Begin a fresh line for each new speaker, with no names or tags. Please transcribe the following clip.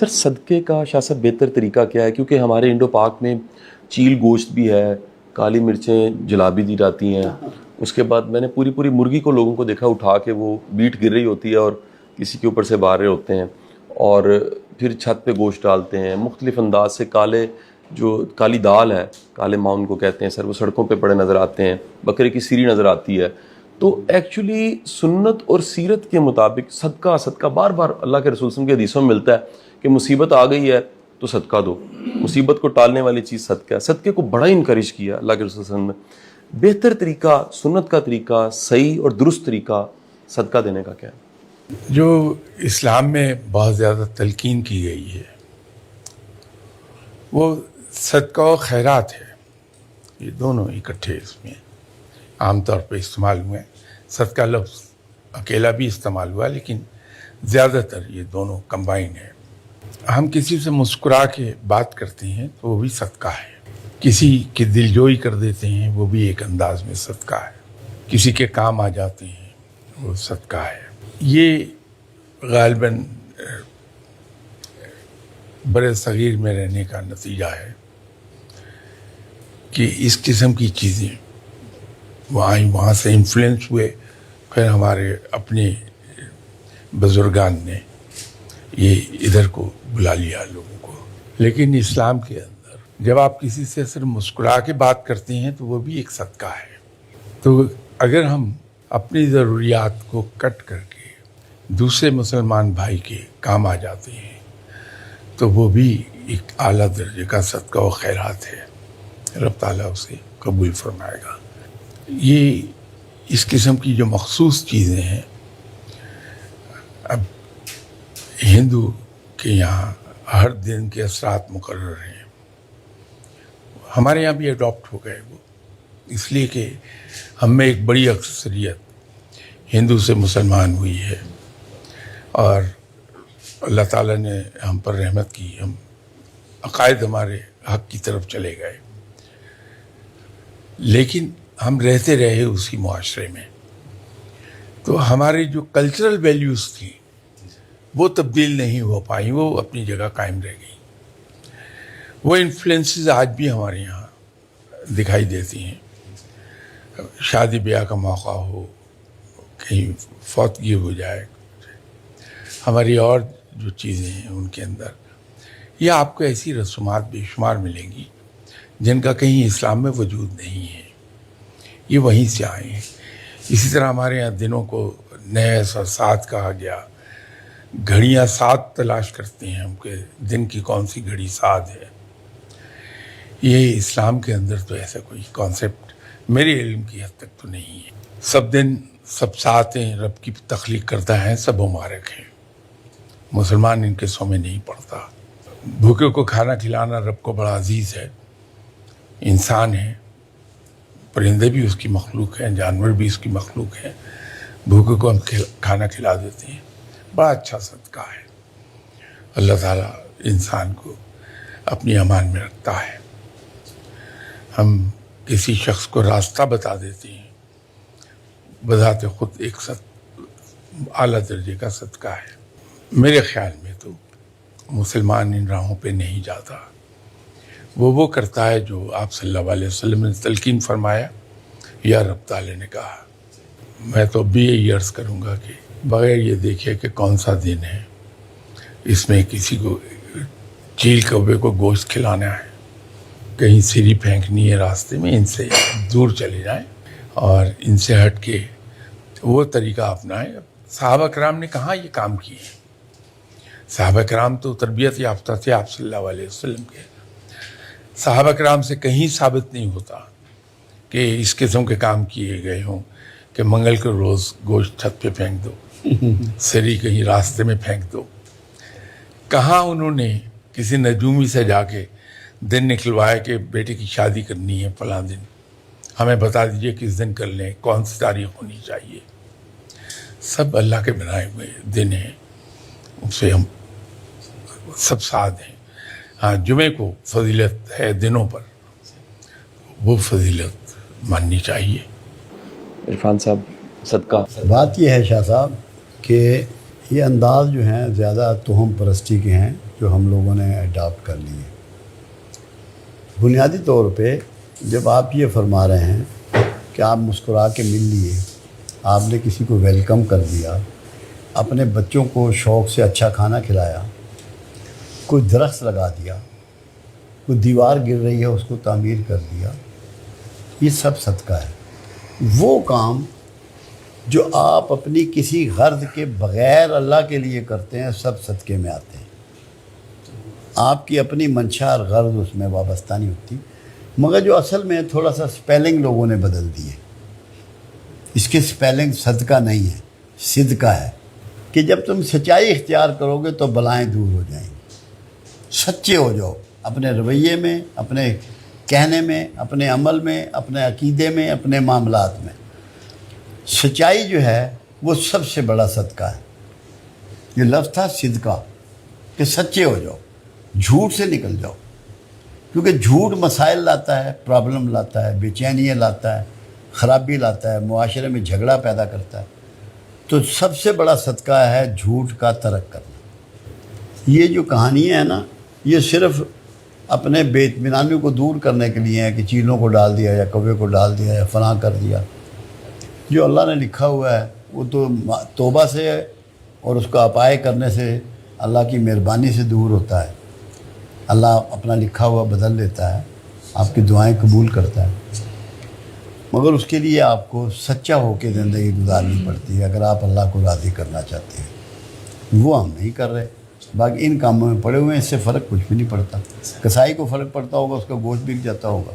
سر صدقے کا شاہ صاحب بہتر طریقہ کیا ہے؟ کیونکہ ہمارے انڈو پاک میں چیل گوشت بھی ہے، کالی مرچیں جلا بھی دی جاتی ہیں، اس کے بعد میں نے پوری مرغی کو لوگوں کو دیکھا اٹھا کے وہ بیٹ گر رہی ہوتی ہے اور کسی کے اوپر سے بار رہے ہوتے ہیں، اور پھر چھت پہ گوشت ڈالتے ہیں مختلف انداز سے. کالی دال ہے، کالے ماؤن کو کہتے ہیں سر، وہ سڑکوں پہ پڑے نظر آتے ہیں، بکرے کی سیری نظر آتی ہے. تو ایکچولی سنت اور سیرت کے مطابق صدقہ بار بار اللہ کے رسول صلی اللہ علیہ وسلم کی حدیثوں میں ملتا ہے کہ مصیبت آ گئی ہے تو صدقہ دو، مصیبت کو ٹالنے والی چیز صدقہ ہے. صدقے کو بڑا انکریج کیا اللہ کے رسول صلی اللہ علیہ وسلم نے. بہتر طریقہ، سنت کا طریقہ، صحیح اور درست طریقہ صدقہ دینے کا کیا ہے؟
جو اسلام میں بہت زیادہ تلقین کی گئی ہے وہ صدقہ و خیرات ہے. یہ دونوں اکٹھے اس میں عام طور پہ استعمال ہوئے ہیں. صدقہ لفظ اکیلا بھی استعمال ہوا، لیکن زیادہ تر یہ دونوں کمبائن ہے. ہم کسی سے مسکرا کے بات کرتے ہیں تو وہ بھی صدقہ ہے. کسی کی دلجوئی کر دیتے ہیں وہ بھی ایک انداز میں صدقہ ہے. کسی کے کام آ جاتے ہیں وہ صدقہ ہے. یہ غالباً بر صغیر میں رہنے کا نتیجہ ہے کہ اس قسم کی چیزیں وہاں سے انفلوئنس ہوئے. پھر ہمارے اپنے بزرگان نے یہ ادھر کو بلا لیا لوگوں کو. لیکن اسلام کے اندر جب آپ کسی سے صرف مسکرا کے بات کرتے ہیں تو وہ بھی ایک صدقہ ہے. تو اگر ہم اپنی ضروریات کو کٹ کر کے دوسرے مسلمان بھائی کے کام آ جاتے ہیں تو وہ بھی ایک اعلیٰ درجے کا صدقہ و خیرات ہے. رب تعالیٰ اسے قبول فرمائے گا. یہ اس قسم کی جو مخصوص چیزیں ہیں، اب ہندو کے یہاں ہر دن کے اثرات مقرر ہیں. ہمارے یہاں بھی اڈاپٹ ہو گئے وہ، اس لیے کہ ہم میں ایک بڑی اکثریت ہندو سے مسلمان ہوئی ہے اور اللہ تعالیٰ نے ہم پر رحمت کی. ہم عقائد ہمارے حق کی طرف چلے گئے، لیکن ہم رہتے رہے اسی معاشرے میں. تو ہماری جو کلچرل ویلیوز تھیں وہ تبدیل نہیں ہو پائیں، وہ اپنی جگہ قائم رہ گئی. وہ انفلوئنسز آج بھی ہمارے یہاں دکھائی دیتی ہیں. شادی بیاہ کا موقع ہو، کہیں فوتگی ہو جائے، ہماری اور جو چیزیں ہیں ان کے اندر یہ آپ کو ایسی رسومات بے شمار ملیں گی جن کا کہیں اسلام میں وجود نہیں ہے. یہ وہیں سے آئے ہیں. اسی طرح ہمارے یہاں دنوں کو نیس اور سات کہا گیا. گھڑیاں سات تلاش کرتے ہیں ہم کہ دن کی کون سی گھڑی سات ہے. یہ اسلام کے اندر تو ایسا کوئی کانسیپٹ میرے علم کی حد تک تو نہیں ہے. سب دن سب ساتیں رب کی تخلیق کرتا ہے، سب مبارک ہیں. مسلمان ان کے سو میں نہیں پڑتا. بھوکے کو کھانا کھلانا رب کو بڑا عزیز ہے. انسان ہے، پرندے بھی اس کی مخلوق ہیں، جانور بھی اس کی مخلوق ہیں. بھوکے کو ہم کھانا کھلا دیتے ہیں، بڑا اچھا صدقہ ہے. اللہ تعالیٰ انسان کو اپنی امان میں رکھتا ہے. ہم کسی شخص کو راستہ بتا دیتے ہیں، بذات خود ایک اعلیٰ درجے کا صدقہ ہے. میرے خیال میں تو مسلمان ان راہوں پہ نہیں جاتا. وہ کرتا ہے جو آپ صلی اللہ علیہ وسلم نے تلقین فرمایا یا رب تعالیٰ نے کہا. میں تو بھی یہی عرض کروں گا کہ بغیر یہ دیکھے کہ کون سا دن ہے، اس میں کسی کو چیل کوے کو گوشت کھلانا ہے، کہیں سیری پھینکنی ہے راستے میں، ان سے دور چلے جائیں اور ان سے ہٹ کے وہ طریقہ اپنائیں. صحابہ کرام نے کہاں یہ کام کیے ہیں؟ صحابہ کرام تو تربیت یافتہ تھے آپ صلی اللہ علیہ وسلم کے. صحابہ کرام سے کہیں ثابت نہیں ہوتا کہ اس قسم کے کام کیے گئے ہوں کہ منگل کے روز گوشت چھت پہ پھینک دو، سری کہیں راستے میں پھینک دو. کہاں انہوں نے کسی نجومی سے جا کے دن نکلوایا کہ بیٹے کی شادی کرنی ہے فلاں دن، ہمیں بتا دیجئے کس دن کر لیں، کون سی تاریخ ہونی چاہیے. سب اللہ کے بنائے ہوئے دن ہیں، ان سے ہم سب ساتھ ہیں. ہاں، جمعے کو فضیلت ہے دنوں پر، وہ فضیلت ماننی چاہیے.
عرفان صاحب، صدقہ
بات یہ ہے شاہ صاحب کہ یہ انداز جو ہیں زیادہ توہم پرستی کے ہیں. جو ہم لوگوں نے اڈاپٹ کر لی ہے۔ بنیادی طور پہ جب آپ یہ فرما رہے ہیں کہ آپ مسکرا کے مل لیے، آپ نے کسی کو ویلکم کر دیا، اپنے بچوں کو شوق سے اچھا کھانا کھلایا، کوئی درخت لگا دیا، کوئی دیوار گر رہی ہے اس کو تعمیر کر دیا، یہ سب صدقہ ہے۔ وہ کام جو آپ اپنی کسی غرض کے بغیر اللہ کے لیے کرتے ہیں سب صدقے میں آتے ہیں۔ آپ کی اپنی منشا اور غرض اس میں وابستہ نہیں ہوتی، مگر جو اصل میں تھوڑا سا سپیلنگ لوگوں نے بدل دی ہے۔ اس کے سپیلنگ صدقہ نہیں ہے، صدقہ ہے، کہ جب تم سچائی اختیار کرو گے تو بلائیں دور ہو جائیں گی۔ سچے ہو جاؤ اپنے رویے میں، اپنے کہنے میں، اپنے عمل میں، اپنے عقیدے میں، اپنے معاملات میں۔ سچائی جو ہے وہ سب سے بڑا صدقہ ہے۔ یہ لفظ تھا صدقہ، کہ سچے ہو جاؤ، جھوٹ سے نکل جاؤ، کیونکہ جھوٹ مسائل لاتا ہے، پرابلم لاتا ہے، بے چینیاں لاتا ہے، خرابی لاتا ہے، معاشرے میں جھگڑا پیدا کرتا ہے۔ تو سب سے بڑا صدقہ ہے جھوٹ کا ترک کرنا۔ یہ جو کہانیاں ہیں نا، یہ صرف اپنے بے اطمینانی کو دور کرنے کے لیے ہیں کہ چیلوں کو ڈال دیا یا کوے کو ڈال دیا یا فلاں کر دیا۔ جو اللہ نے لکھا ہوا ہے وہ تو توبہ سے اور اس کو اپائے کرنے سے اللہ کی مہربانی سے دور ہوتا ہے۔ اللہ اپنا لکھا ہوا بدل لیتا ہے، آپ کی دعائیں قبول کرتا ہے، مگر اس کے لیے آپ کو سچا ہو کے زندگی گزارنی پڑتی ہے اگر آپ اللہ کو راضی کرنا چاہتے ہیں۔ وہ ہم نہیں کر رہے، باقی ان کاموں میں پڑے ہوئے ہیں، اس سے فرق کچھ بھی نہیں پڑتا۔ کسائی کو فرق پڑتا ہوگا، اس کا گوشت بک جاتا ہوگا۔